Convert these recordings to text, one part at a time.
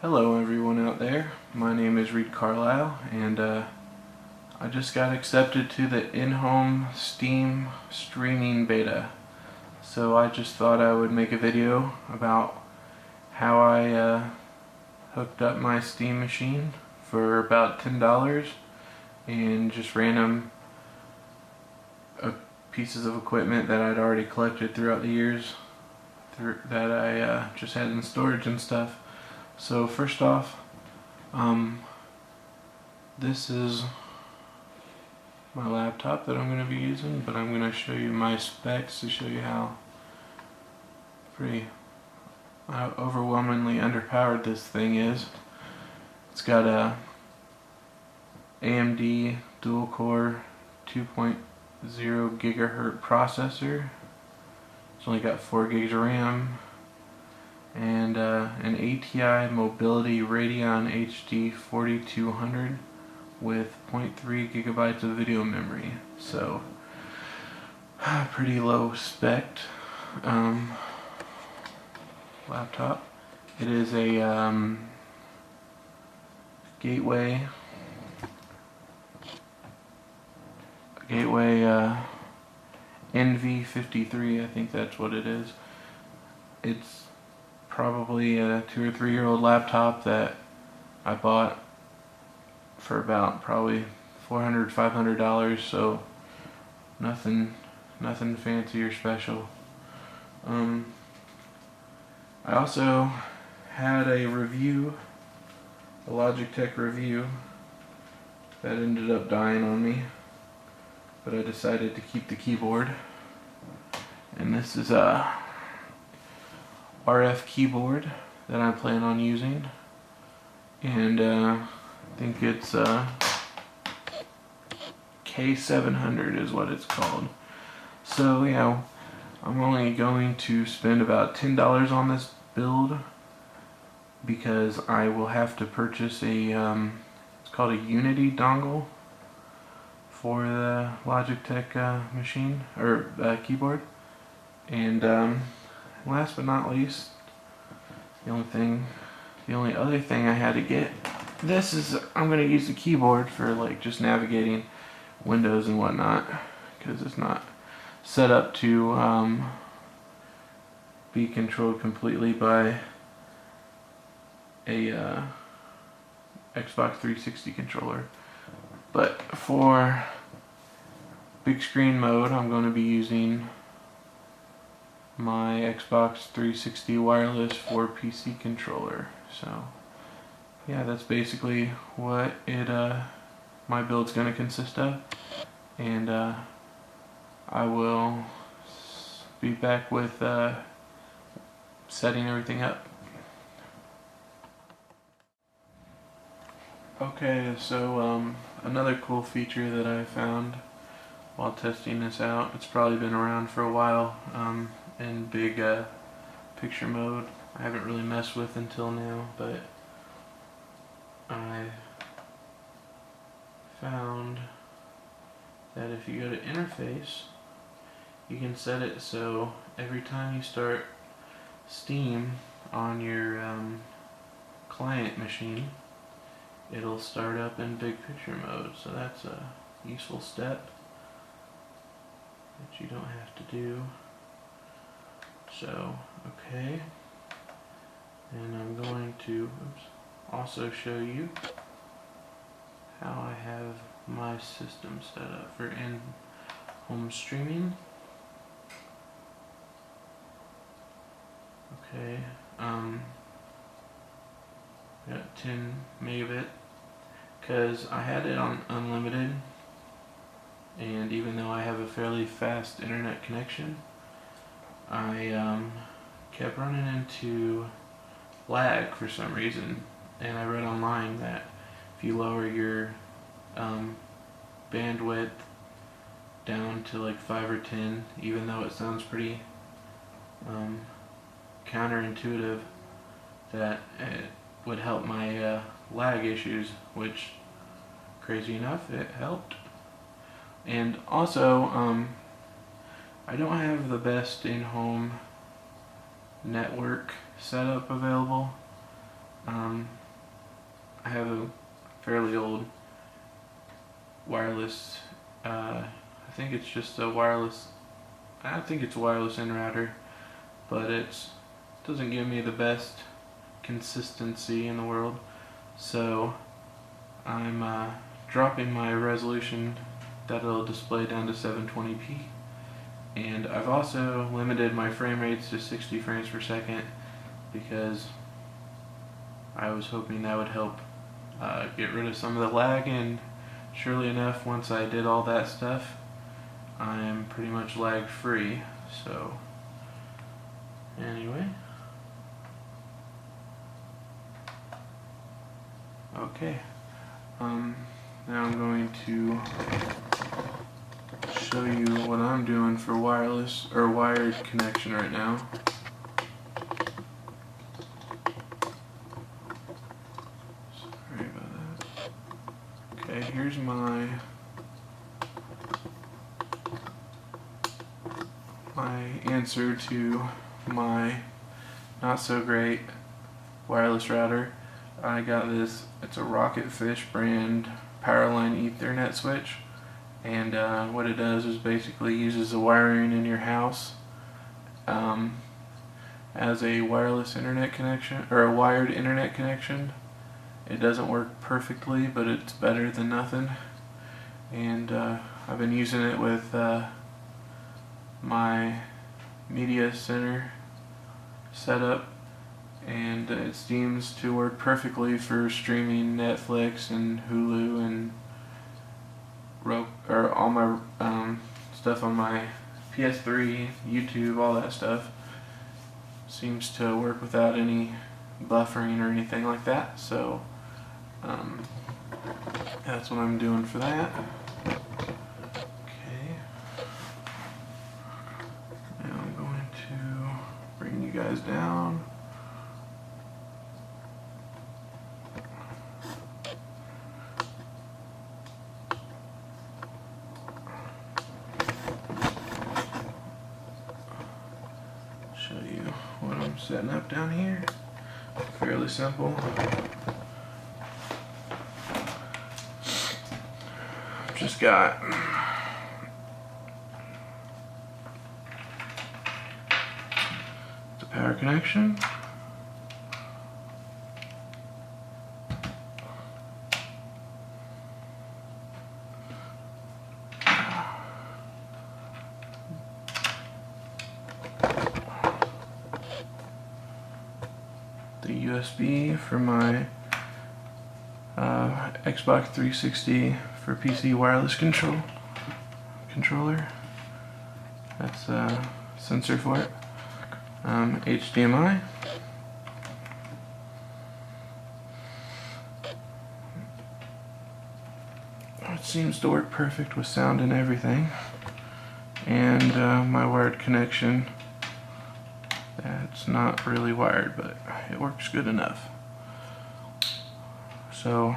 Hello everyone out there, my name is Reed Carlisle and I just got accepted to the in-home Steam streaming beta. So I just thought I would make a video about how I hooked up my Steam machine for about $10 and just random pieces of equipment that I'd already collected throughout the years that I just had in storage and stuff. So first off, this is my laptop that I'm going to be using, but I'm going to show you my specs to show you how pretty overwhelmingly underpowered this thing is. It's got a AMD dual core 2.0 gigahertz processor. It's only got 4 gigs of RAM. And an ATI Mobility Radeon HD 4200 with 0.3 gigabytes of video memory. So pretty low spec laptop. It is a Gateway NV53, I think that's what it is. It's probably a 2 or 3 year old laptop that I bought for about probably $400, $500, so nothing fancy or special. I also had a review, a Logitech review, that ended up dying on me, but I decided to keep the keyboard, and this is a RF keyboard that I plan on using, and I think it's K700 is what it's called. So yeah, I'm only going to spend about $10 on this build because I will have to purchase a it's called a Unity dongle for the Logitech machine or keyboard, and last but not least, the only other thing I had to get, this is, I'm going to use the keyboard for like just navigating windows and whatnot, because it's not set up to be controlled completely by a Xbox 360 controller. But for big screen mode, I'm going to be using my Xbox 360 wireless for PC controller. So yeah, that's basically what my build's going to consist of, and I will be back with setting everything up. Okay, so another cool feature that I found while testing this out, it's probably been around for a while, in big picture mode, I haven't really messed with until now, but I found that if you go to interface, you can set it so every time you start Steam on your client machine, it'll start up in big picture mode. So that's a useful step that you don't have to do. So, okay, and I'm going to also show you how I have my system set up for in-home streaming. Okay, got 10 megabit because I had it on unlimited, and even though I have a fairly fast internet connection, I kept running into lag for some reason, and I read online that if you lower your bandwidth down to like 5 or 10, even though it sounds pretty counterintuitive, that it would help my lag issues, which, crazy enough, it helped. And also, I don't have the best in-home network setup available. I have a fairly old wireless, I think it's just a wireless, I think it's a wireless in router, but it doesn't give me the best consistency in the world, so I'm dropping my resolution that it'll display down to 720p, and I've also limited my frame rates to 60 frames per second because I was hoping that would help get rid of some of the lag, and surely enough, once I did all that stuff, I'm pretty much lag free. So anyway, okay, now I'm going to show you what I'm doing for wireless or wired connection right now. Sorry about that. Okay, here's my answer to my not so great wireless router. I got this, it's a Rocketfish brand Powerline Ethernet switch, and what it does is basically uses the wiring in your house as a wireless internet connection, or a wired internet connection. It doesn't work perfectly, but it's better than nothing, and I've been using it with my media center setup, and it seems to work perfectly for streaming Netflix and Hulu and or all my stuff on my PS3, YouTube, all that stuff. Seems to work without any buffering or anything like that, so that's what I'm doing for that. Okay, now I'm going to bring you guys down. Show you what I'm setting up down here. Fairly simple. Just got the power connection, the USB for my Xbox 360 for PC wireless controller. That's a sensor for it. HDMI. It seems to work perfect with sound and everything. And my wired connection. That's not really wired, but it works good enough. So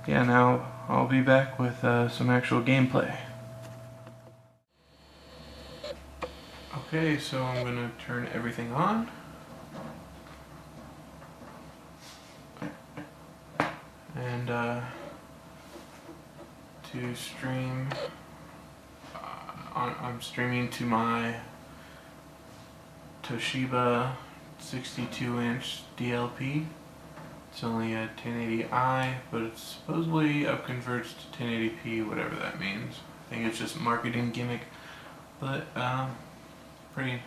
yeah, now I'll be back with some actual gameplay. Okay, so I'm going to turn everything on. And to stream, I'm streaming to my Toshiba 62-inch DLP. It's only a 1080i, but it supposedly upconverts to 1080p, whatever that means. I think it's just a marketing gimmick, but pretty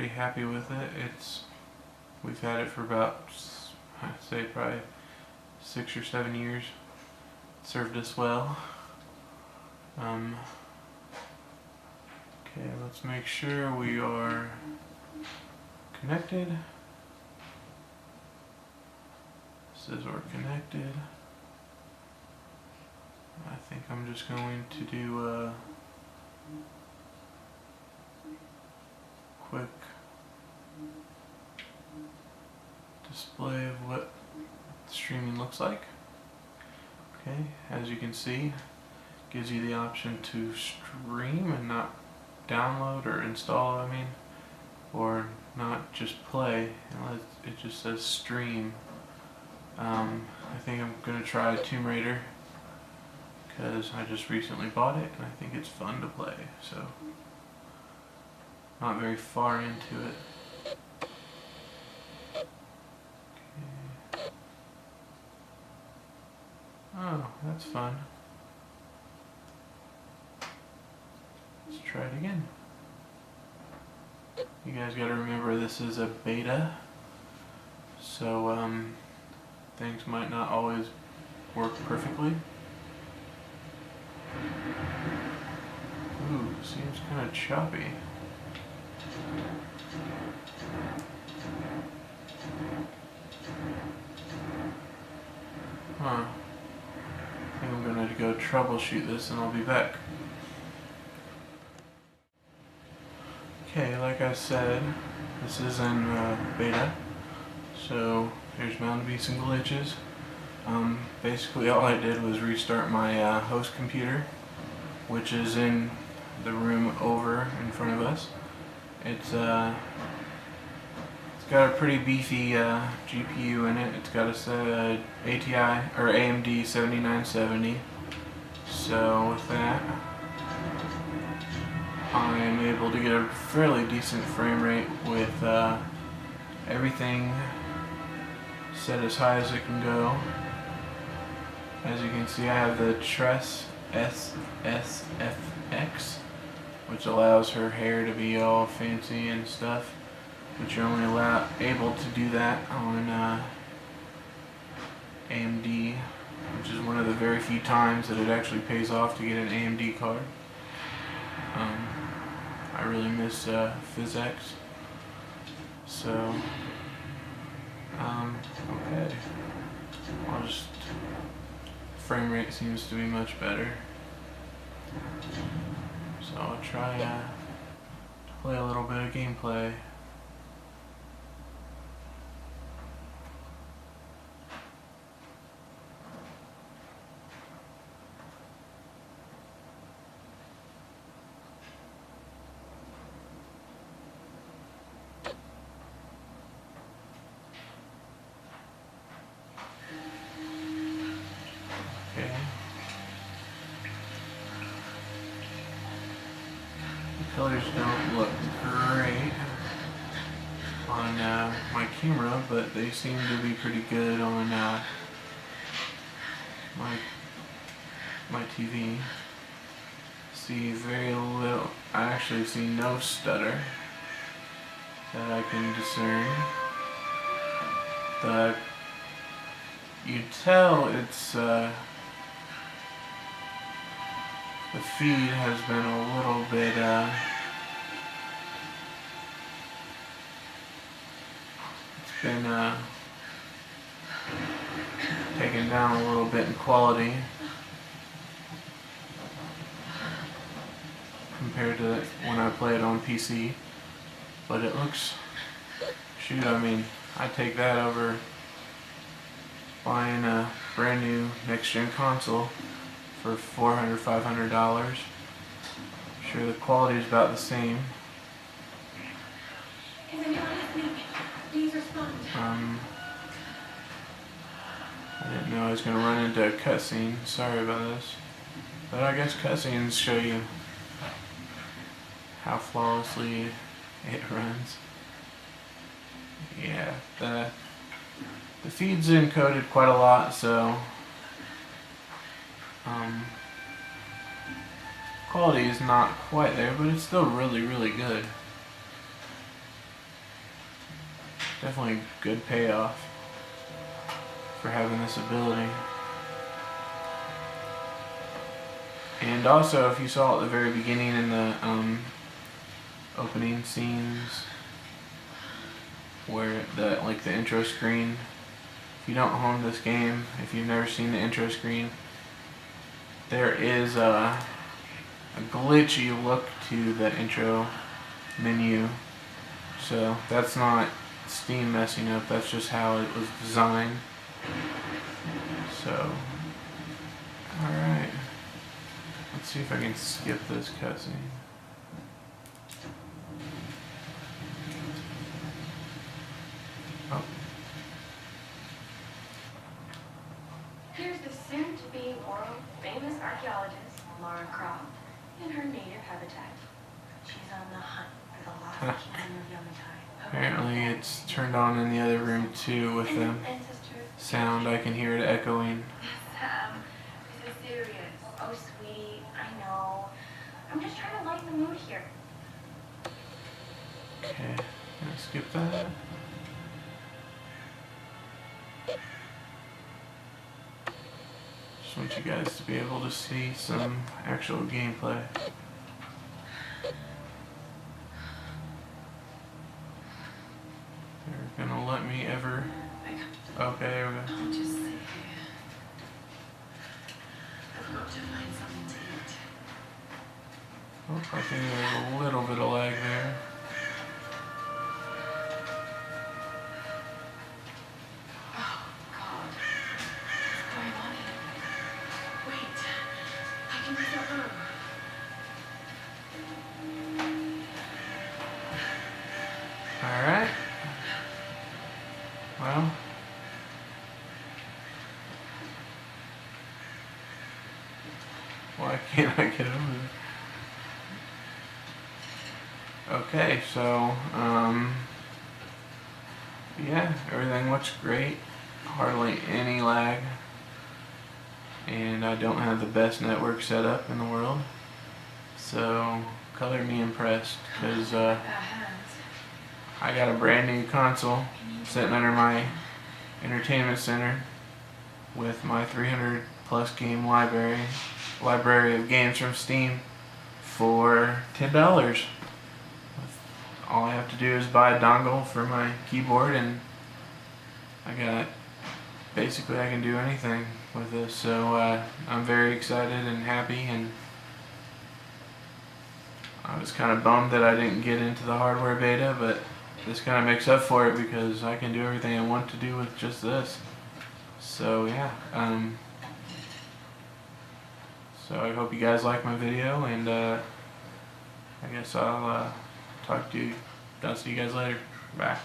happy with it. We've had it for about, I'd say probably 6 or 7 years. It served us well. Okay, let's make sure we are connected. Says we're connected. I think I'm just going to do a quick display of what streaming looks like. Okay, as you can see, gives you the option to stream and not download or install, or not just play. It just says stream. I think I'm gonna try Tomb Raider because I just recently bought it and I think it's fun to play. So, not very far into it. Okay. Oh, that's fun. Let's try it again. You guys gotta remember this is a beta, so things might not always work perfectly. Ooh, seems kind of choppy. Huh. I think I'm gonna go troubleshoot this and I'll be back. Okay, like I said, this is in beta, so there's bound to be some glitches. Basically all I did was restart my host computer, which is in the room over in front of us. It's got a pretty beefy GPU in it. It's got a ATI or AMD 7970. So with that, I am able to get a fairly decent frame rate with everything set as high as it can go. As you can see, I have the Tress SSFX, which allows her hair to be all fancy and stuff, but you're only able to do that on AMD, which is one of the very few times that it actually pays off to get an AMD card. I really miss PhysX. So, okay. Frame rate seems to be much better. So I'll try to play a little bit of gameplay. Okay. The colors don't look great on my camera, but they seem to be pretty good on my TV. See very little. I actually see no stutter that I can discern. You tell it's the feed has been a little bit it's been taken down a little bit in quality compared to when I play it on PC, but it looks, shoot, I mean, I'd take that over buying a brand new next-gen console for $400, $500. Sure, the quality is about the same. I didn't know I was going to run into a cutscene. Sorry about this. But I guess cutscenes show you how flawlessly it runs. Yeah, the feed's encoded quite a lot, so quality is not quite there, but it's still really, really good. Definitely good payoff for having this ability. And also, if you saw at the very beginning in the opening scenes, where the intro screen, if you don't own this game, if you've never seen the intro screen, there is a glitchy look to the intro menu. So that's not Steam messing up, that's just how it was designed. So, alright. Let's see if I can skip this cutscene. Oh. Here's the soon-to-be world-famous archaeologist, Laura Croft, in her native habitat. She's on the hunt for the lost kingdom of Yamatai. Apparently it's turned on in the other room too with the sound. I can hear it echoing. Sam, this is serious. Oh, sweetie, I know. I'm just trying to lighten the mood here. Okay, gonna skip that. Just want you guys to be able to see some actual gameplay. They're gonna let me ever... Okay, there we go. I'll just sit here. I've got to find something to eat. Oh, I think there's a little bit of lag there. Oh, God. What's going on here? Wait. I can use that room. Alright. Well. Why can't I get over there? Okay, so, yeah, everything looks great. Hardly any lag. And I don't have the best network setup in the world. So, color me impressed, because I got a brand new console sitting under my entertainment center with my 300 plus game library of games from Steam for $10. All I have to do is buy a dongle for my keyboard and basically I can do anything with this. So I'm very excited and happy, and I was kind of bummed that I didn't get into the hardware beta, but this kind of makes up for it because I can do everything I want to do with just this. So yeah, so I hope you guys like my video, and I guess I'll talk to you. I'll see you guys later. Bye.